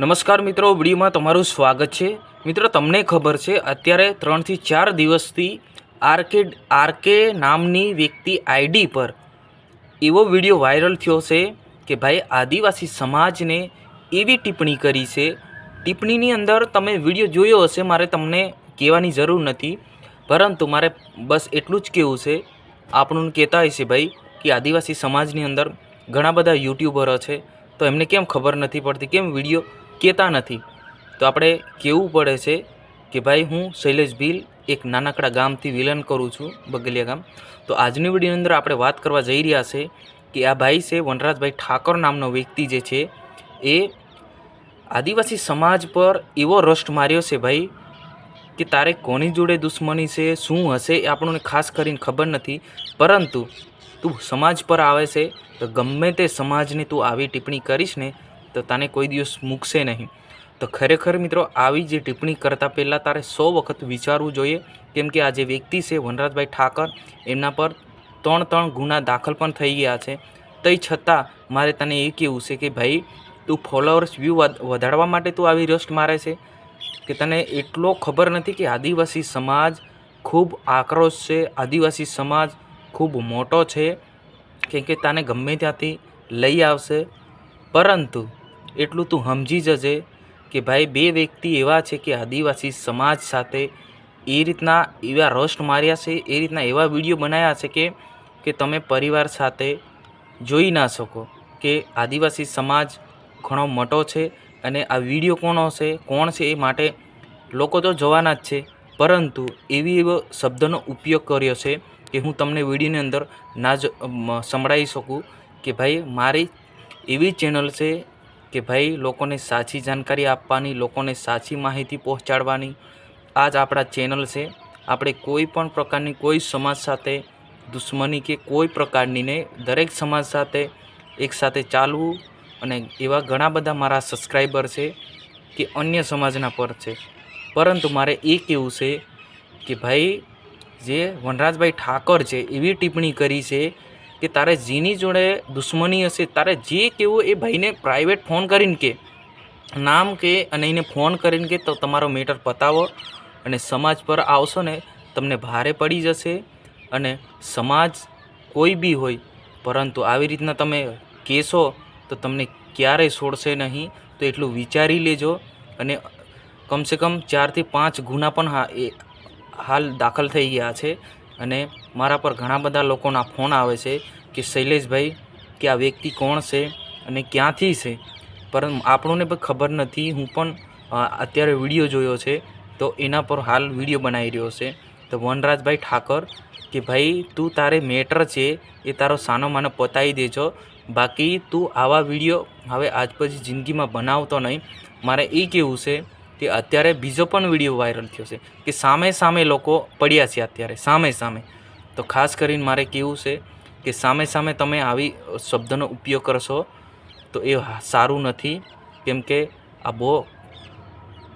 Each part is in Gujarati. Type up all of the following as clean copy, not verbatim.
નમસ્કાર મિત્રો, વિડીયોમાં તમારું સ્વાગત છે। મિત્રો, તમને ખબર છે અત્યારે 3 થી 4 દિવસથી આરકે નામની વ્યક્તિ આઈડી પર એવો વિડીયો વાયરલ થયો છે કે ભાઈ આદિવાસી સમાજને એવી ટિપ્પણી કરી છે। ટિપ્પણીની અંદર તમે વિડીયો જોયો હશે, મારે તમને કહેવાની જરૂર નથી, પરંતુ મારે બસ એટલું જ કહેવું છે। આપણને કહેતા હશે ભાઈ કે આદિવાસી સમાજની અંદર ઘણા બધા યુટ્યુબરો છે, તો એમને કેમ ખબર નથી પડતી, કેમ વિડીયો કહેતા નથી। તો આપણે કહેવું પડે છે કે ભાઈ હું શૈલેષ ભીલ એક નાનકડા ગામથી વિલન કરું છું, બગલિયા ગામ। તો આજની વિડીયોની અંદર આપણે વાત કરવા જઈ રહ્યા છે કે આ ભાઈ છે વનરાજભાઈ ઠાકોર નામનો વ્યક્તિ જે છે એ આદિવાસી સમાજ પર એવો રોસ્ટ માર્યો છે ભાઈ કે તારે કોની જોડે દુશ્મની છે, શું હશે એ આપણને ખાસ કરીને ખબર નથી, પરંતુ તું સમાજ પર આવે છે તો ગમે તે સમાજને તું આવી ટિપ્પણી કરીશ ને તો તને કોઈ દિવસ મૂકશે નહીં। તો ખરેખર મિત્રો, આવી જે ટિપ્પણી કરતાં પહેલાં તારે 100 વખત વિચારવું જોઈએ, કેમ કે આ જે વ્યક્તિ છે વનરાજભાઈ ઠાકર, એમના પર 3 ગુના દાખલ પણ થઈ ગયા છે। તે છતાં મારે તને એ કહેવું છે કે ભાઈ તું ફોલોઅર્સ વ્યૂ વધારવા માટે તું આવી રોસ્ટ મારે છે કે તને એટલો ખબર નથી કે આદિવાસી સમાજ ખૂબ આક્રોશ છે, આદિવાસી સમાજ ખૂબ મોટો છે, કેમ કે તને ગમે ત્યાંથી લઈ આવશે। પરંતુ એટલું તું સમજી જજે કે ભાઈ બે વ્યક્તિ એવા છે કે આદિવાસી સમાજ સાથે એ રીતના એવા રોસ્ટ માર્યા છે, એ રીતના એવા વિડીયો બનાવ્યા છે કે તમે પરિવાર સાથે જોઈ ના શકો કે આદિવાસી સમાજ ઘણો મોટો છે અને આ વિડીયો કોણ છે એ માટે લોકો તો જોવાના જ છે, પરંતુ એવો શબ્દનો ઉપયોગ કર્યો છે કે હું તમને વિડીયોની અંદર ના જ સંભળાવી શકું કે ભાઈ મારી એવી ચેનલ છે કે ભાઈ લોકોને સાચી જાણકારી આપવાની, લોકોને સાચી માહિતી પહોંચાડવાની આ જ આપણા ચેનલ છે। આપણે કોઈ પણ પ્રકારની કોઈ સમાજ સાથે દુશ્મની કે કોઈ પ્રકારની ને, દરેક સમાજ સાથે એકસાથે ચાલવું, અને એવા ઘણા બધા મારા સબસ્ક્રાઈબર છે કે અન્ય સમાજના પર છે, પરંતુ મારે એ કહેવું છે કે ભાઈ જે વનરાજભાઈ ઠાકોર છે એવી ટિપ્પણી કરી છે કે તારે જેની જોડે દુશ્મની હશે, તારે જે કહેવું એ ભાઈને પ્રાઇવેટ ફોન કરીને કે નામ કે અને એને ફોન કરીને કે તો તમારો મેટર પતાવો, અને સમાજ પર આવશો ને તમને ભારે પડી જશે। અને સમાજ કોઈ બી હોય, પરંતુ આવી રીતના તમે કહેશો તો તમને ક્યારેય છોડશે નહીં, તો એટલું વિચારી લેજો। અને કમસે કમ 4 થી 5 ગુના પણ હાલ દાખલ થઈ ગયા છે, અને મારા પર ઘણા બધા લોકોના ફોન આવે છે કે શૈલેષભાઈ કે આ વ્યક્તિ કોણ છે અને ક્યાંથી છે, પરંતુ આપણને પણ ખબર નથી। હું પણ અત્યારે વિડીયો જોયો છે તો એના પર હાલ વિડીયો બનાવી રહ્યો છે। તો વનરાજભાઈ ઠાકર કે ભાઈ તું તારે મેટર છે એ તારો સાનો માનો પતાવી દેજો, બાકી તું આવા વિડીયો હવે આજ પછી જિંદગીમાં બનાવતો નહીં। મારે એ કહેવું છે કે અત્યારે બીજો પણ વિડીયો વાયરલ થયો છે કે સામે લોકો પડ્યા છે અત્યારે સામે, તો ખાસ કરીને મારે કહેવું છે કે સામે તમે આવી શબ્દનો ઉપયોગ કરશો તો એ સારું નથી, કેમ કે આ બહુ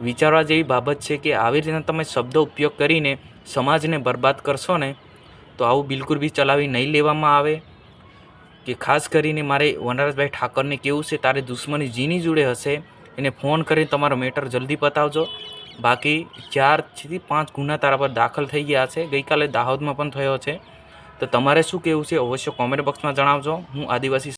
વિચારવા જેવી બાબત છે કે આવી રીતના તમે શબ્દો ઉપયોગ કરીને સમાજને બરબાદ કરશો ને તો આવું બિલકુલ બી ચલાવી નહીં લેવામાં આવે। કે ખાસ કરીને મારે વનરાજભાઈ ઠાકરને કહેવું છે તારે દુશ્મની જેની જોડે હશે એને ફોન કરીને તમારો મેટર જલ્દી પતાવજો, બાકી 4 થી 5 ગુના તારા પર દાખલ થઈ ગયા છે। ગઈકાલે દાહોદમાં પણ થયો છે। તો તમારે શું કહેવું છે અવશ્ય કોમેન્ટ બોક્સમાં જણાવજો। હું આદિવાસી